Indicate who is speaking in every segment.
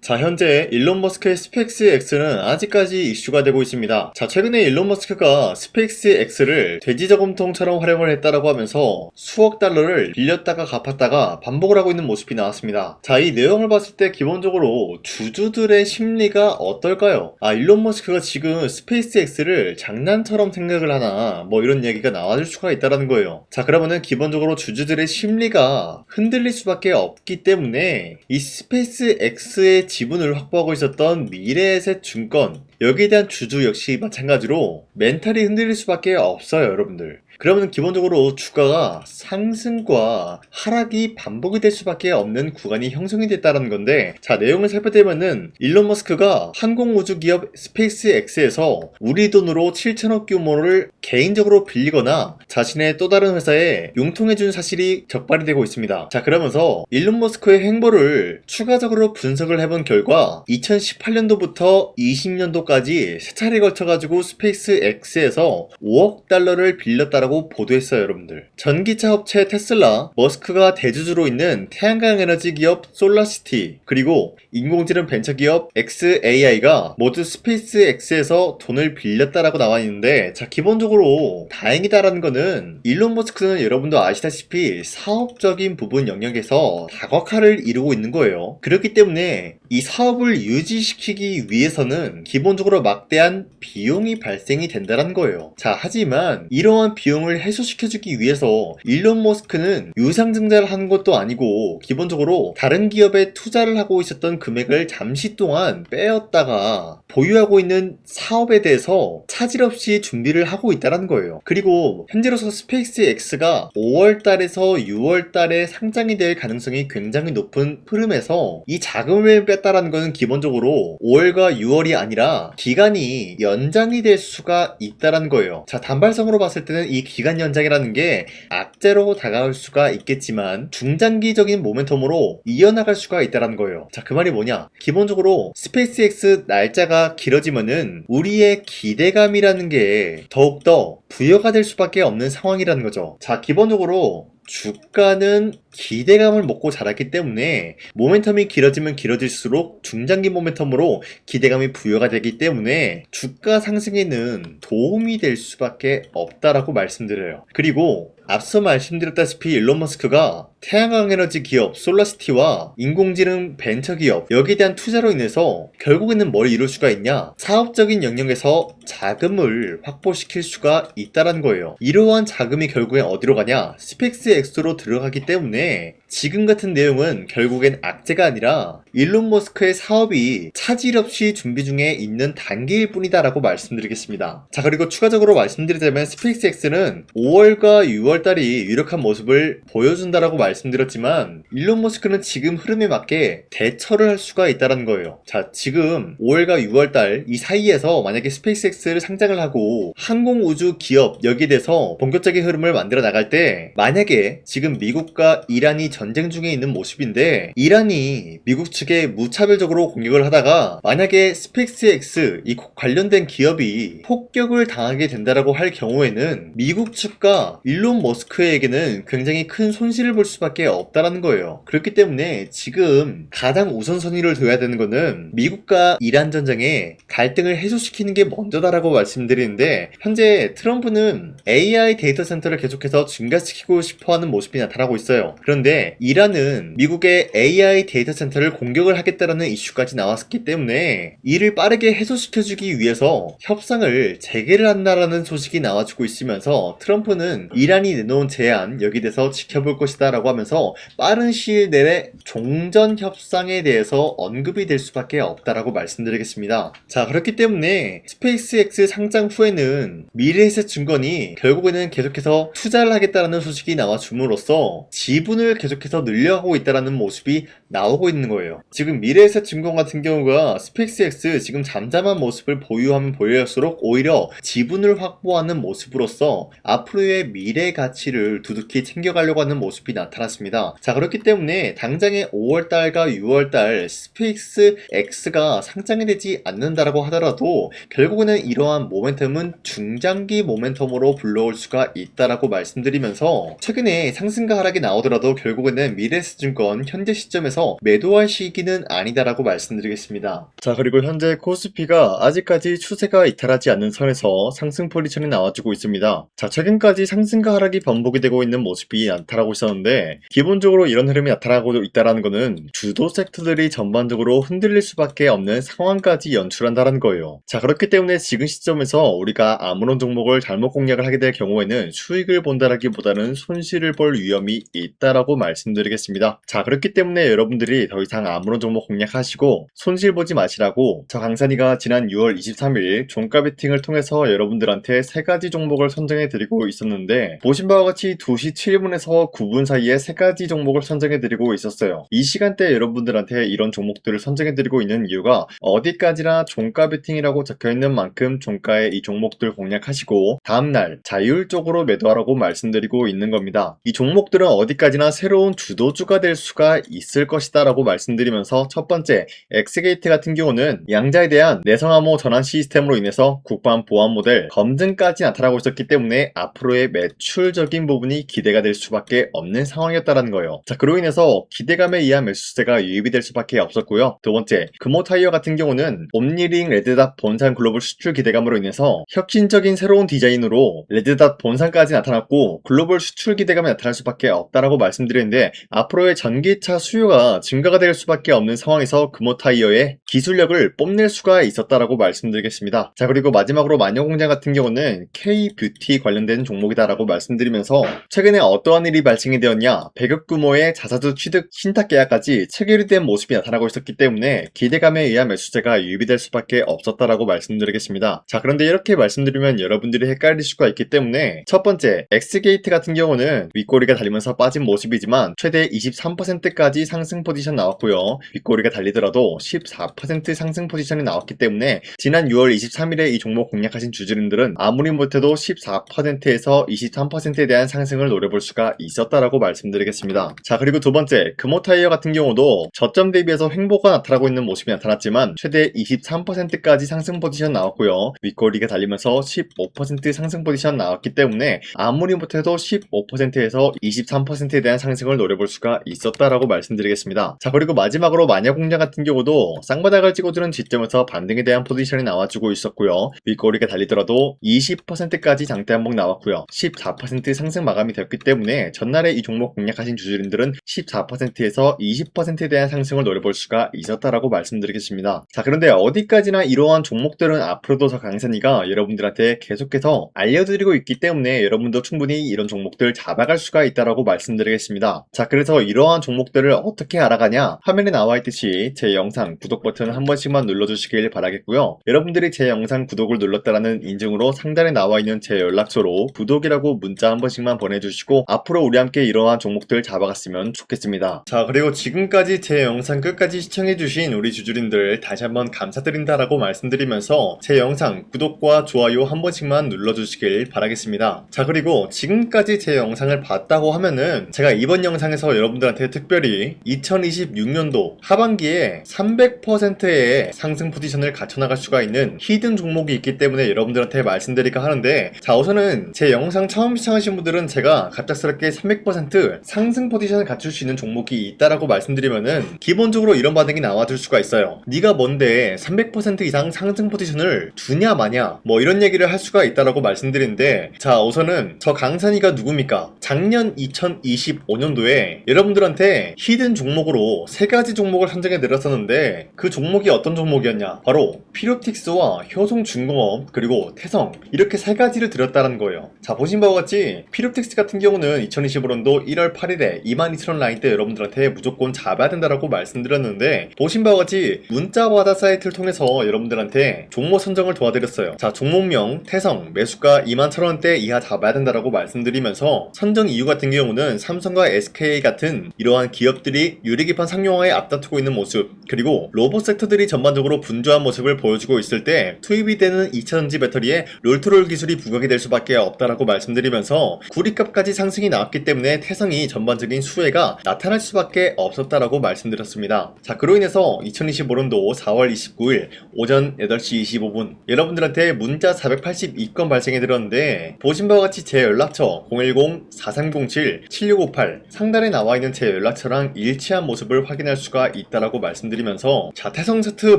Speaker 1: 자, 현재 일론 머스크의 스페이스X는 아직까지 이슈가 되고 있습니다. 자, 최근에 일론 머스크가 스페이스X를 돼지 저금통처럼 활용을 했다라고 하면서 수억 달러를 빌렸다가 갚았다가 반복을 하고 있는 모습이 나왔습니다. 자, 이 내용을 봤을 때 기본적으로 주주들의 심리가 어떨까요? 일론 머스크가 지금 스페이스X를 장난처럼 생각을 하나 뭐 이런 얘기가 나와줄 수가 있다는 거예요. 자, 그러면은 기본적으로 주주들의 심리가 흔들릴 수밖에 없기 때문에 이 스페이스X의 지분을 확보하고 있었던 미래에셋 증권, 여기에 대한 주주 역시 마찬가지로 멘탈이 흔들릴 수밖에 없어요, 여러분들. 그러면 기본적으로 주가가 상승과 하락이 반복이 될 수밖에 없는 구간이 형성이 됐다는 건데, 자, 내용을 살펴보면은 일론 머스크가 항공우주기업 스페이스X에서 우리 돈으로 7천억 규모를 개인적으로 빌리거나 자신의 또 다른 회사에 융통해준 사실이 적발이 되고 있습니다. 자, 그러면서 일론 머스크의 행보를 추가적으로 분석을 해본 결과 2018년도부터 20년도까지 세 차례에 걸쳐가지고 스페이스X에서 5억 달러를 빌렸다라고 보도했어요, 여러분들. 전기차 업체 테슬라, 머스크가 대주주로 있는 태양광 에너지 기업 솔라시티, 그리고 인공지능 벤처 기업 xAI가 모두 스페이스X에서 돈을 빌렸다라고 나와 있는데, 자, 기본적으로 다행이다라는 거는 일론 머스크는 여러분도 아시다시피 사업적인 부분 영역에서 다각화를 이루고 있는 거예요. 그렇기 때문에 이 사업을 유지시키기 위해서는 기본적으로 막대한 비용이 발생이 된다는 거예요. 자, 하지만 이러한 비용을 해소시켜주기 위해서 일론 머스크는 유상증자를 하는 것도 아니고 기본적으로 다른 기업에 투자를 하고 있었던 금액을 잠시 동안 빼었다가 보유하고 있는 사업에 대해서 차질 없이 준비를 하고 있다는 거예요. 그리고 현재로서 스페이스X가 5월달에서 6월달에 상장이 될 가능성이 굉장히 높은 흐름에서 이 자금을 뺐다라는 것은 기본적으로 5월과 6월이 아니라 기간이 연장이 될 수가 있다는 거예요. 자, 단발성으로 봤을 때는 이 기간 연장이라는 게 악재로 다가올 수가 있겠지만 중장기적인 모멘텀으로 이어나갈 수가 있다는 거예요. 자, 그 말이 뭐냐? 기본적으로 스페이스X 날짜가 길어지면은 우리의 기대감이라는 게 더욱더 부여가 될 수밖에 없는 상황이라는 거죠. 자, 기본적으로 주가는 기대감을 먹고 자랐기 때문에 모멘텀이 길어지면 길어질수록 중장기 모멘텀으로 기대감이 부여가 되기 때문에 주가 상승에는 도움이 될 수밖에 없다라고 말씀드려요. 그리고 앞서 말씀드렸다시피 일론 머스크가 태양광 에너지 기업 솔라시티와 인공지능 벤처 기업 여기에 대한 투자로 인해서 결국에는 뭘 이룰 수가 있냐? 사업적인 영역에서 자금을 확보시킬 수가 있다는 거예요. 이러한 자금이 결국엔 어디로 가냐? 스페이스X로 들어가기 때문에 지금 같은 내용은 결국엔 악재가 아니라 일론 머스크의 사업이 차질 없이 준비 중에 있는 단계일 뿐이다 라고 말씀드리겠습니다. 자, 그리고 추가적으로 말씀드리자면 스페이스X는 5월과 6월달이 유력한 모습을 보여준다라고 말씀드렸지만 일론 머스크는 지금 흐름에 맞게 대처를 할 수가 있다는 거예요. 자, 지금 5월과 6월달 이 사이에서 만약에 스페이스X를 상장을 하고 항공우주 기업 여기에 대해서 본격적인 흐름을 만들어 나갈 때 만약에 지금 미국과 이란이 전쟁 중에 있는 모습인데 이란이 미국 측에 무차별적으로 공격을 하다가 만약에 스페이스X 이 관련된 기업이 폭격을 당하게 된다라고 할 경우에는 미국 측과 일론 머스크에게는 굉장히 큰 손실을 볼 수밖에 없다라는 거예요. 그렇기 때문에 지금 가장 우선순위를 둬야 되는 거는 미국과 이란 전쟁에 갈등을 해소시키는 게 먼저다라고 말씀드리는데 현재 트럼프는 AI 데이터 센터를 계속해서 증가시키고 싶어하는 모습이 나타나고 있어요. 그런데 이란은 미국의 AI 데이터 센터를 공격을 하겠다라는 이슈까지 나왔기 때문에 이를 빠르게 해소시켜주기 위해서 협상을 재개를 한다라는 소식이 나와주고 있으면서 트럼프는 이란이 내놓은 제안 여기에 대해서 지켜볼 것이다 라고 하면서 빠른 시일 내에 종전 협상에 대해서 언급이 될 수밖에 없다라고 말씀드리겠습니다. 자, 그렇기 때문에 스페이스X 상장 후에는 미래에셋 증권이 결국에는 계속해서 투자를 하겠다라는 소식이 나와줌으로써 지분을 계속해서 늘려가고 있다라는 모습이 나오고 있는 거예요. 지금 미래에셋 증권 같은 경우가 스페이스X 지금 잠잠한 모습을 보유하면 보유할수록 오히려 지분을 확보하는 모습으로서 앞으로의 미래가 가치를 두둑히 챙겨가려고 하는 모습이 나타났습니다. 자, 그렇기 때문에 당장의 5월달과 6월달 스페이스 X가 상장이 되지 않는다라고 하더라도 결국에는 이러한 모멘텀은 중장기 모멘텀으로 불러올 수가 있다라고 말씀드리면서 최근에 상승과 하락이 나오더라도 결국에는 미래에셋증권 현재 시점에서 매도할 시기는 아니다라고 말씀드리겠습니다. 자, 그리고 현재 코스피가 아직까지 추세가 이탈하지 않는 선에서 상승 포지션이 나와주고 있습니다. 자, 최근까지 상승과 하락이 반복이 되고 있는 모습이 나타나고 있었는데 기본적으로 이런 흐름이 나타나고 있다는 것은 주도 섹터들이 전반적으로 흔들릴 수밖에 없는 상황까지 연출한다는 거예요. 자, 그렇기 때문에 지금 시점에서 우리가 아무런 종목을 잘못 공략을 하게 될 경우에는 수익을 본다라기보다는 손실을 볼 위험이 있다라고 말씀드리겠습니다. 자, 그렇기 때문에 여러분들이 더 이상 아무런 종목 공략하시고 손실 보지 마시라고 저 강산이가 지난 6월 23일 종가 베팅을 통해서 여러분들한테 3가지 종목을 선정해 드리고 있었는데 보신 바와 같이 2시 7분에서 9분 사이에 3가지 종목을 선정해 드리고 있었어요. 이 시간대에 여러분들한테 이런 종목들을 선정해 드리고 있는 이유가 어디까지나 종가 베팅이라고 적혀있는 만큼 종가에 이 종목들 공략하시고 다음날 자율적으로 매도하라고 말씀드리고 있는 겁니다. 이 종목들은 어디까지나 새로운 주도주가 될 수가 있을 것이다 라고 말씀드리면서 첫 번째 엑스게이트 같은 경우는 양자에 대한 내성암호 전환 시스템으로 인해서 국방 보안 모델 검증까지 나타나고 있었기 때문에 앞으로의 매출적인 부분이 기대가 될 수밖에 없는 상황이었다는 거예요. 자, 그로 인해서 기대감에 의한 매수세가 유입이 될 수밖에 없었고요. 두 번째, 금호타이어 같은 경우는 옴니링 레드닷 본산 글로벌 수출 기대감으로 인해서 혁신적인 새로운 디자인으로 레드닷 본산까지 나타났고 글로벌 수출 기대감이 나타날 수밖에 없다라고 말씀드렸는데 앞으로의 전기차 수요가 증가가 될 수밖에 없는 상황에서 금호타이어의 기술력을 뽐낼 수가 있었다라고 말씀드리겠습니다. 자, 그리고 마지막으로 마녀공장 같은 경우는 K-뷰티 관련된 종목이다라고 말씀드리면서 최근에 어떠한 일이 발생이 되었냐, 100억 규모의 자사주 취득 신탁 계약까지 체결이 된 모습이 나타나고 있었기 때문에 기대감에 의한 매수세가 유입이 될 수밖에 없었다라고 말씀드리겠습니다. 자, 그런데 이렇게 말씀드리면 여러분들이 헷갈릴 수가 있기 때문에 첫 번째 엑스게이트 같은 경우는 윗꼬리가 달리면서 빠진 모습이지만 최대 23%까지 상승 포지션 나왔고요. 윗꼬리가 달리더라도 14% 상승 포지션이 나왔기 때문에 지난 6월 23일에 이 종목 공략하신 주주님들은 아무리 못해도 14%에서 23%에 대한 상승을 노려볼 수가 있었다라고 말씀드리겠습니다. 자, 그리고 두 번째 금호타이어 같은 경우도 저점 대비해서 횡보가 나타나고 있는 모습이 나타났지만 최대 23%까지 상승 포지션 나왔고요. 윗꼬리가 달리면서 15% 상승 포지션 나왔기 때문에 아무리 못해도 15%에서 23%에 대한 상승을 노려볼 수가 있었다라고 말씀드리겠습니다. 자, 그리고 마지막으로 마녀공장 같은 경우도 쌍바닥을 찍어주는 지점에서 반등에 대한 포지션이 나와주고 있었고요. 윗꼬리가 달리더라도 20%까지 장대 한봉 나왔고요. 14% 상승 마감이 되었기 때문에 전날에 이 종목 공략하신 주주님들은 14%에서 20%에 대한 상승을 노려볼 수가 있었다라고 말씀드리겠습니다. 자, 그런데 어디까지나 이러한 종목들은 앞으로도 저 강산이가 여러분들한테 계속해서 알려드리고 있기 때문에 여러분도 충분히 이런 종목들 잡아갈 수가 있다라고 말씀드리겠습니다. 자, 그래서 이러한 종목들을 어떻게 알아가냐, 화면에 나와 있듯이 제 영상 구독 버튼 한 번씩만 눌러주시길 바라겠고요. 여러분들이 제 영상 구독을 눌렀다라는 인증으로 상단에 나와 있는 제 연락처로 구독이라고 문자 한 번씩만 보내주시고 앞으로 우리 함께 이러한 종목들 잡아갔으면 좋겠습니다. 자, 그리고 지금까지 제 영상 끝까지 시청해주신 우리 주주님들 다시 한번 감사드린다라고 말씀드리면서 제 영상 구독과 좋아요 한 번씩만 눌러주시길 바라겠습니다. 자, 그리고 지금까지 제 영상을 봤다고 하면은 제가 이번 영상에서 여러분들한테 특별히 2026년도 하반기에 300%의 상승 포지션을 갖춰나갈 수가 있는 히든 종목이 있기 때문에 여러분들한테 말씀드릴까 하는데, 자, 우선은 제 영상 처음 시청하신 분들은 제가 갑작스럽게 300% 상승 포지션을 갖출 수 있는 종목이 있다라고 말씀드리면은 기본적으로 이런 반응이 나와줄 수가 있어요. 네가 뭔데 300% 이상 상승 포지션을 주냐 마냐 뭐 이런 얘기를 할 수가 있다라고 말씀드리는데, 자, 우선은 저 강산이가 누굽니까? 작년 2025년도에 여러분들한테 히든 종목으로 3가지 종목을 선정해 내렸었는데 그 종목이 어떤 종목이었냐? 바로 피로틱스와 효성중공업 그리고 태성, 이렇게 3가지를 드렸다는 거예요. 자, 보신 바와 같이 피로틱스 같은 경우는 2025년도 1월 8일에 22,000원 라인 때 여러분들한테 무조건 잡아야 된다라고 말씀드렸는데, 보신 바와 같이 문자바다 사이트를 통해서 여러분들한테 종목 선정을 도와드렸어요. 자, 종목명 태성 매수가 21,000원대 이하 잡아야 된다라고 말씀드리면서 선정 이유 같은 경우는 삼성과 SK 같은 이러한 기업들이 유리기판 상용화에 앞다투고 있는 모습, 그리고 로봇 섹터들이 전반적으로 분주한 모습을 보여주고 있을 때 투입이 되는 2차전지 배터리에 롤투롤 기술이 부각이 될 수밖에 없다라고 말씀드리면서 되면서 구리값까지 상승이 나왔기 때문에 태성이 전반적인 수혜가 나타날 수밖에 없었다라고 말씀드렸습니다. 자, 그로 인해서 2025년도 4월 29일 오전 8시 25분 여러분들한테 문자 482건 발생해 드렸는데, 보신 바와 같이 제 연락처 010-4307-7658 상단에 나와 있는 제 연락처랑 일치한 모습을 확인할 수가 있다라고 말씀드리면서, 자, 태성 차트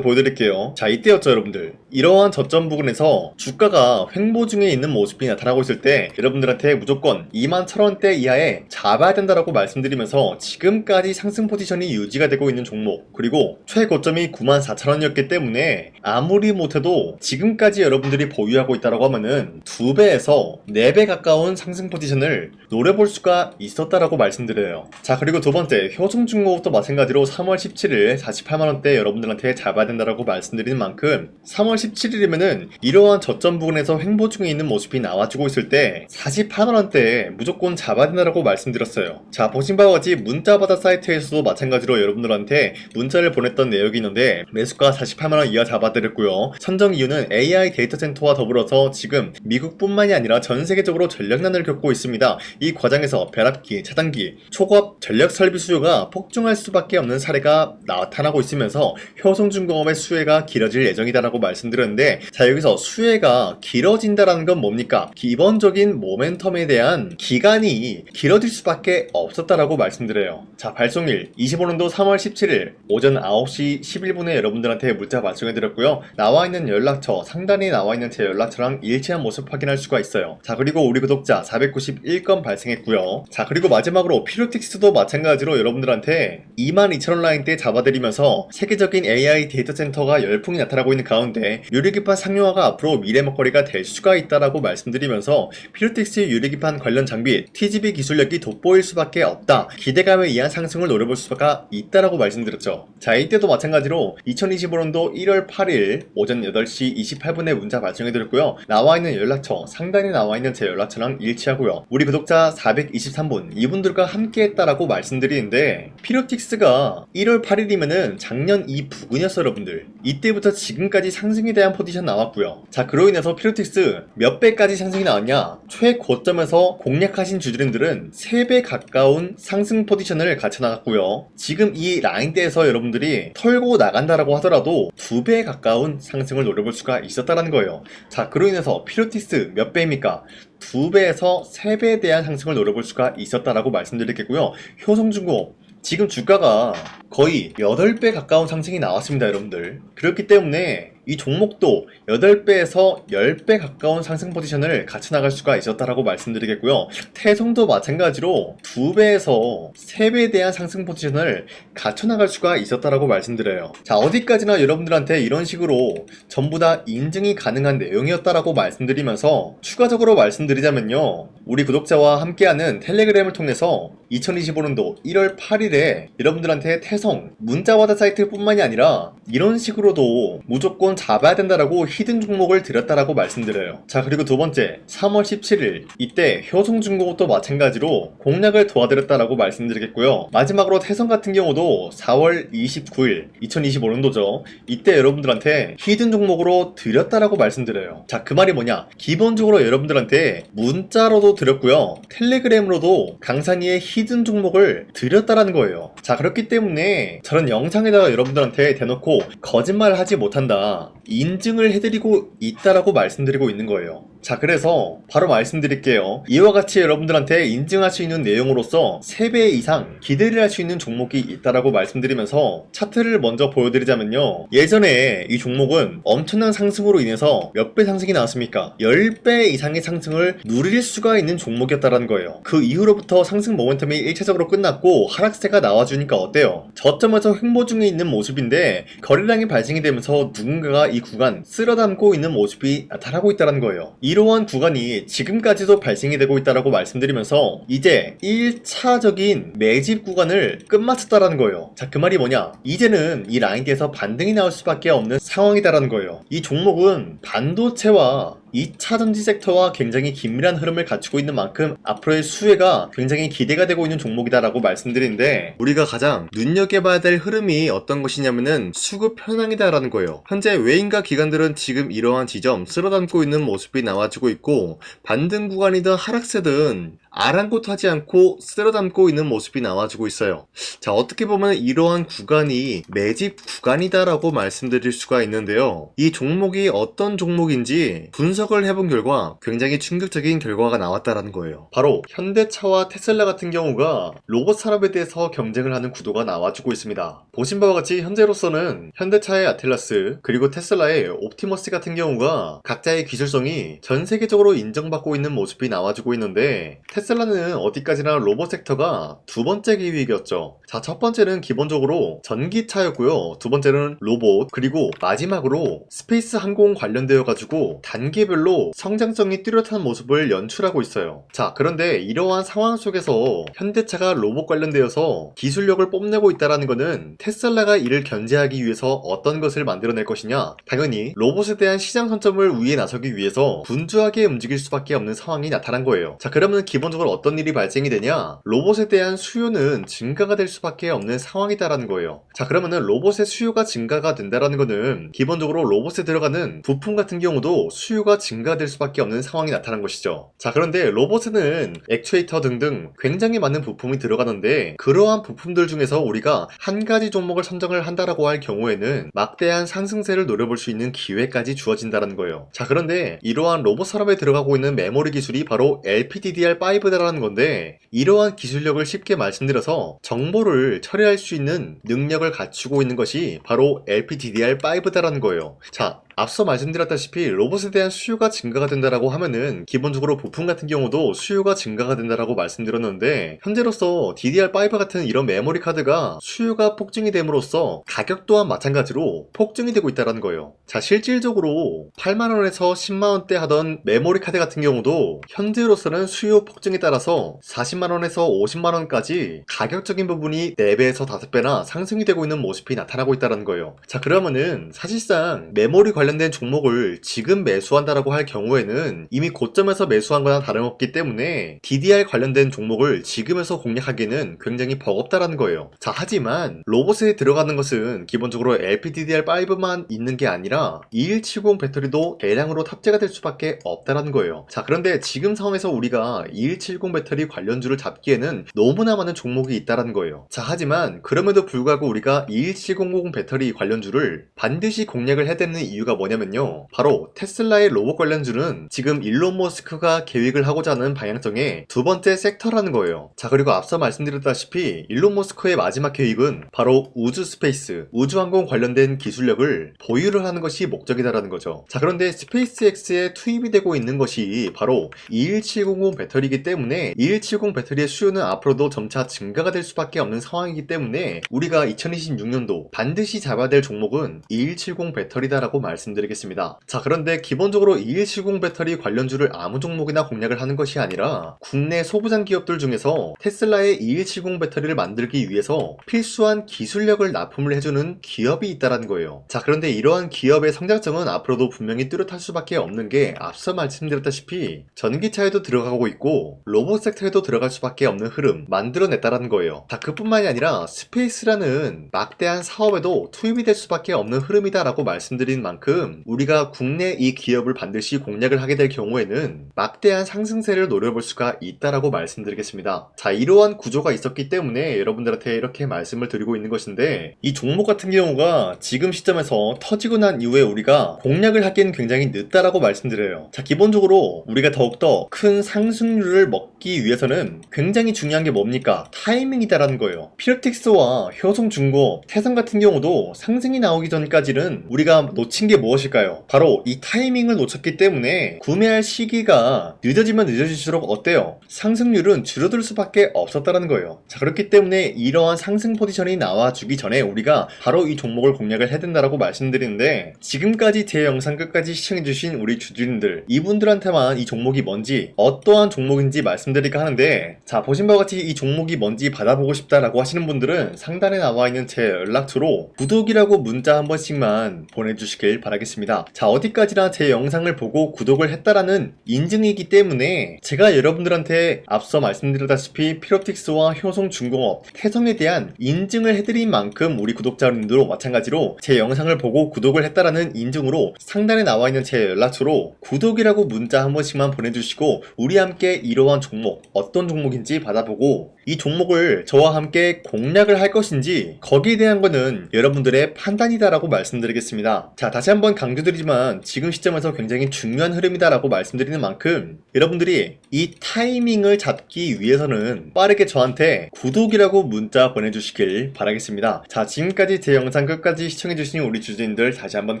Speaker 1: 보여드릴게요. 자, 이때였죠 여러분들. 이러한 저점 부근에서 주가가 횡보 중에 있는 모습이 나타나고 있을 때 여러분들한테 무조건 21,000원대 이하에 잡아야 된다라고 말씀드리면서, 지금까지 상승 포지션이 유지가 되고 있는 종목, 그리고 최고점이 94,000원이었기 때문에 아무리 못해도 지금까지 여러분들이 보유하고 있다라고 하면은 2배에서 4배 가까운 상승 포지션을 노려볼 수가 있었다라고 말씀드려요. 자, 그리고 두 번째 효성중공업도 마찬가지로 3월 17일 48만원대 여러분들한테 잡아야 된다라고 말씀드리는 만큼, 3월 17일이면은 이러한 저점 부근에서 횡보 중에 있는 모습이 나와주고 있을 때 48만원대에 무조건 잡아야 된다라고 말씀드렸어요. 자, 보신 바와 같이 문자바다 사이트에서도 마찬가지로 여러분들한테 문자를 보냈던 내역이 있는데, 매수가 48만원 이하 잡아드렸고요. 선정 이유는 AI 데이터 센터와 더불어서 지금 미국뿐만이 아니라 전 세계적으로 전력난을 겪고 있습니다. 이 과정에서 벼락기, 차단기, 초고압 전력 설비 수요가 폭증할 수밖에 없는 사례가 나타나고 있으면서 효성중공업의 수혜가 길어질 예정이다라고 말씀드렸는데, 자, 여기서 수혜가 길어진다라는 건 뭡니까? 기본적인 모멘텀에 대한 기간이 길어질 수밖에 없었다라고 말씀드려요. 자, 발송일 25년도 3월 17일 오전 9시 11분에 여러분들한테 문자 발송해드렸고요. 나와있는 연락처, 상단에 나와있는 제 연락처랑 일치한 모습 확인할 수가 있어요. 자, 그리고 우리 구독자 491건 발생했고요. 자, 그리고 마지막으로 피로틱스도 마찬가지로 여러분들한테 22,000원 라인대 잡아드리면서 세계적인 AI 데이터 센터가 열풍이 나타나고 있는 가운데 유리기판 상용화가 앞으로 미래 먹거리가 될 수가 있다라고 말씀드리면서, 피로틱스 유리기판 관련 장비 TGV 기술력이 돋보일 수밖에 없다, 기대감에 의한 상승을 노려볼 수가 있다라고 말씀드렸죠. 자, 이때도 마찬가지로 2025년도 1월 8일 오전 8시 28분에 문자 발송해드렸고요. 나와있는 연락처, 상단에 나와있는 제 연락처랑 일치하고요. 우리 구독자 423분 이분들과 함께 했다라고 말씀드리는데, 피로틱스가 1월 8일이면은 작년 이 부근이었어요 여러분들. 이때부터 지금까지 상승에 대한 포지션 나왔고요. 자, 그로 인해서 피로틱스 몇 배까지 상승이 나왔냐? 최고점에서 공략하신 주주님들은 3배 가까운 상승 포지션을 갖춰 나갔고요. 지금 이 라인대에서 여러분들이 털고 나간다라고 하더라도 2배 가까운 상승을 노려볼 수가 있었다라는 거예요. 자, 그로 인해서 피로틱스 몇 배입니까? 2배에서 3배에 대한 상승을 노려볼 수가 있었다라고 말씀드리겠고요. 효성중공업 지금 주가가 거의 8배 가까운 상승이 나왔습니다 여러분들. 그렇기 때문에 이 종목도 8배에서 10배 가까운 상승 포지션을 갖춰 나갈 수가 있었다라고 말씀드리겠고요. 태성도 마찬가지로 2배에서 3배에 대한 상승 포지션을 갖춰 나갈 수가 있었다라고 말씀드려요. 자, 어디까지나 여러분들한테 이런 식으로 전부 다 인증이 가능한 내용이었다라고 말씀드리면서, 추가적으로 말씀드리자면요, 우리 구독자와 함께하는 텔레그램을 통해서 2025년도 1월 8일에 여러분들한테 태성 문자와다 사이트 뿐만이 아니라 이런 식으로도 무조건 잡아야 된다라고 히든 종목을 드렸다라고 말씀드려요. 자, 그리고 두 번째 3월 17일 이때 효성중공업도 마찬가지로 공략을 도와드렸다라고 말씀드리겠고요. 마지막으로 태성 같은 경우도 4월 29일 2025년도죠. 이때 여러분들한테 히든 종목으로 드렸다라고 말씀드려요. 자, 그 말이 뭐냐? 기본적으로 여러분들한테 문자로도 드렸고요, 텔레그램으로도 강산이의 히든 종목을 드렸다라는 거예요. 자, 그렇기 때문에 저런 영상에다가 여러분들한테 대놓고 거짓말을 하지 못한다, 인증을 해드리고 있다라고 말씀드리고 있는 거예요. 자, 그래서 바로 말씀드릴게요. 이와 같이 여러분들한테 인증할 수 있는 내용으로서 3배 이상 기대를 할 수 있는 종목이 있다라고 말씀드리면서, 차트를 먼저 보여드리자면요, 예전에 이 종목은 엄청난 상승으로 인해서 몇 배 상승이 나왔습니까? 10배 이상의 상승을 누릴 수가 있는 종목이었다라는 거예요. 그 이후로부터 상승 모멘텀이 1차적으로 끝났고 하락세가 나와주니까 어때요? 저점에서 횡보 중에 있는 모습인데 거래량이 발생이 되면서 누군가가 이 구간 쓸어담고 있는 모습이 나타나고 있다는 거예요. 이러한 구간이 지금까지도 발생이 되고 있다라고 말씀드리면서, 이제 1차적인 매집 구간을 끝마쳤다라는 거예요. 자, 그 말이 뭐냐? 이제는 이 라인대에서 반등이 나올 수밖에 없는 상황이다라는 거예요. 이 종목은 반도체와 2차 전지 섹터와 굉장히 긴밀한 흐름을 갖추고 있는 만큼 앞으로의 수혜가 굉장히 기대가 되고 있는 종목이다라고 말씀드리는데, 우리가 가장 눈여겨봐야 될 흐름이 어떤 것이냐면은 수급 현황이다라는 거예요. 현재 외인과 기관들은 지금 이러한 지점 쓸어담고 있는 모습이 나와주고 있고, 반등 구간이든 하락세든 아랑곳하지 않고 쓸어담고 있는 모습이 나와주고 있어요. 자, 어떻게 보면 이러한 구간이 매집 구간이다라고 말씀드릴 수가 있는데요. 이 종목이 어떤 종목인지 분석을 해본 결과 굉장히 충격적인 결과가 나왔다라는 거예요. 바로 현대차와 테슬라 같은 경우가 로봇 산업에 대해서 경쟁을 하는 구도가 나와주고 있습니다. 보신 바와 같이 현재로서는 현대차의 아틀라스 그리고 테슬라의 옵티머스 같은 경우가 각자의 기술성이 전 세계적으로 인정받고 있는 모습이 나와주고 있는데, 테슬라는 어디까지나 로봇 섹터가 두 번째 기획이었죠. 자, 첫 번째는 기본적으로 전기차였고요. 두 번째는 로봇, 그리고 마지막으로 스페이스 항공 관련되어 가지고 단계별로 성장성이 뚜렷한 모습을 연출하고 있어요. 자, 그런데 이러한 상황 속에서 현대차가 로봇 관련되어서 기술력을 뽐내고 있다는 것은 테슬라가 이를 견제하기 위해서 어떤 것을 만들어낼 것이냐? 당연히 로봇에 대한 시장 선점을 위해 나서기 위해서 분주하게 움직일 수밖에 없는 상황이 나타난 거예요. 자, 그러면 기본적으로 어떤 일이 발생이 되냐? 로봇에 대한 수요는 증가가 될 수밖에 없는 상황이다라는 거예요. 자, 그러면은 로봇의 수요가 증가가 된다라는 거는 기본적으로 로봇에 들어가는 부품 같은 경우도 수요가 증가될 수밖에 없는 상황이 나타난 것이죠. 자, 그런데 로봇에는 액추에이터 등등 굉장히 많은 부품이 들어가는데, 그러한 부품들 중에서 우리가 한 가지 종목을 선정을 한다라고 할 경우에는 막대한 상승세를 노려볼 수 있는 기회까지 주어진다는 거예요. 자, 그런데 이러한 로봇 산업에 들어가고 있는 메모리 기술이 바로 LPDDR5다라는 건데, 이러한 기술력을 쉽게 말씀드려서 정보를 처리할 수 있는 능력을 갖추고 있는 것이 바로 LPDDR5다라는 거예요. 자, 앞서 말씀드렸다시피 로봇에 대한 수요가 증가가 된다라고 하면은 기본적으로 부품 같은 경우도 수요가 증가가 된다라고 말씀드렸는데, 현재로서 DDR5 같은 이런 메모리 카드가 수요가 폭증이 됨으로써 가격 또한 마찬가지로 폭증이 되고 있다는 거예요. 자, 실질적으로 8만원에서 10만원대 하던 메모리 카드 같은 경우도 현재로서는 수요 폭증에 따라서 40만원에서 50만원까지 가격적인 부분이 4배에서 5배나 상승이 되고 있는 모습이 나타나고 있다는 거예요. 자, 그러면은 사실상 메모리 관련된 종목을 지금 매수한다라고 할 경우에는 이미 고점에서 매수한 거나 다름없기 때문에 DDR 관련된 종목을 지금에서 공략하기는 굉장히 버겁다라는 거예요. 자, 하지만 로봇에 들어가는 것은 기본적으로 LPDDR5만 있는 게 아니라 2170 배터리도 대량으로 탑재가 될 수밖에 없다라는 거예요. 자, 그런데 지금 상황에서 우리가 2170 배터리 관련주를 잡기에는 너무나 많은 종목이 있다라는 거예요. 자, 하지만 그럼에도 불구하고 우리가 21700 배터리 관련주를 반드시 공략을 해야 되는 이유가 뭐냐면요, 바로 테슬라의 로봇 관련주는 지금 일론 머스크가 계획을 하고자 하는 방향성의 두 번째 섹터라는 거예요. 자, 그리고 앞서 말씀드렸다시피 일론 머스크의 마지막 계획은 바로 우주 스페이스, 우주항공 관련된 기술력을 보유를 하는 것이 목적이다라는 거죠. 자, 그런데 스페이스X에 투입이 되고 있는 것이 바로 21700 배터리이기 때문에 21700 배터리의 수요는 앞으로도 점차 증가가 될 수밖에 없는 상황이기 때문에 우리가 2026년도 반드시 잡아야 될 종목은 2170 배터리다라고 말씀드리겠습니다. 자, 그런데 기본적으로 2170 배터리 관련주를 아무 종목이나 공략을 하는 것이 아니라 국내 소부장 기업들 중에서 테슬라의 2170 배터리를 만들기 위해서 필수한 기술력을 납품을 해주는 기업이 있다는 거예요. 자, 그런데 이러한 기업의 성장성은 앞으로도 분명히 뚜렷할 수밖에 없는 게 앞서 말씀드렸다시피 전기차에도 들어가고 있고 로봇 섹터에도 들어갈 수밖에 없는 흐름 만들어냈다는 거예요. 자, 그뿐만이 아니라 스페이스라는 막대한 사업에도 투입이 될 수밖에 없는 흐름이다라고 말씀드린 만큼 우리가 국내 이 기업을 반드시 공략을 하게 될 경우에는 막대한 상승세를 노려볼 수가 있다라고 말씀드리겠습니다. 자, 이러한 구조가 있었기 때문에 여러분들한테 이렇게 말씀을 드리고 있는 것인데, 이 종목 같은 경우가 지금 시점에서 터지고 난 이후에 우리가 공략을 하기엔 굉장히 늦다라고 말씀드려요. 자, 기본적으로 우리가 더욱더 큰 상승률을 먹기 위해서는 굉장히 중요한 게 뭡니까? 타이밍이다라는 거예요. 피로틱스와 효성중공업, 태성 같은 경우도 상승이 나오기 전까지는 우리가 놓친 게 무엇일까요? 바로 이 타이밍을 놓쳤기 때문에 구매할 시기가 늦어지면 늦어질수록 어때요? 상승률은 줄어들 수밖에 없었다는 거예요. 자, 그렇기 때문에 이러한 상승 포지션이 나와주기 전에 우리가 바로 이 종목을 공략을 해야 된다라고 말씀드리는데, 지금까지 제 영상 끝까지 시청해주신 우리 주주님들, 이분들한테만 이 종목이 뭔지 어떠한 종목인지 말씀드리겠습니다. 말씀드릴까 하는데, 자, 보신 바와 같이 이 종목이 뭔지 받아보고 싶다라고 하시는 분들은 상단에 나와 있는 제 연락처로 구독이라고 문자 한 번씩만 보내주시길 바라겠습니다. 자, 어디까지나 제 영상을 보고 구독을 했다라는 인증이기 때문에 제가 여러분들한테 앞서 말씀드렸다시피 피로틱스와 효성중공업, 태성에 대한 인증을 해드린 만큼 우리 구독자님들도 마찬가지로 제 영상을 보고 구독을 했다라는 인증으로 상단에 나와 있는 제 연락처로 구독이라고 문자 한 번씩만 보내주시고 우리 함께 이러한 종목, 어떤 종목인지 받아보고 이 종목을 저와 함께 공략을 할 것인지 거기에 대한 거는 여러분들의 판단이다라고 말씀드리겠습니다. 자, 다시 한번 강조드리지만 지금 시점에서 굉장히 중요한 흐름이다라고 말씀드리는 만큼 여러분들이 이 타이밍을 잡기 위해서는 빠르게 저한테 구독이라고 문자 보내주시길 바라겠습니다. 자, 지금까지 제 영상 끝까지 시청해주신 우리 주주님들 다시 한번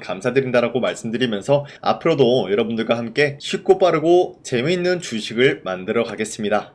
Speaker 1: 감사드린다라고 말씀드리면서 앞으로도 여러분들과 함께 쉽고 빠르고 재미있는 주식을 만들어 가겠습니다.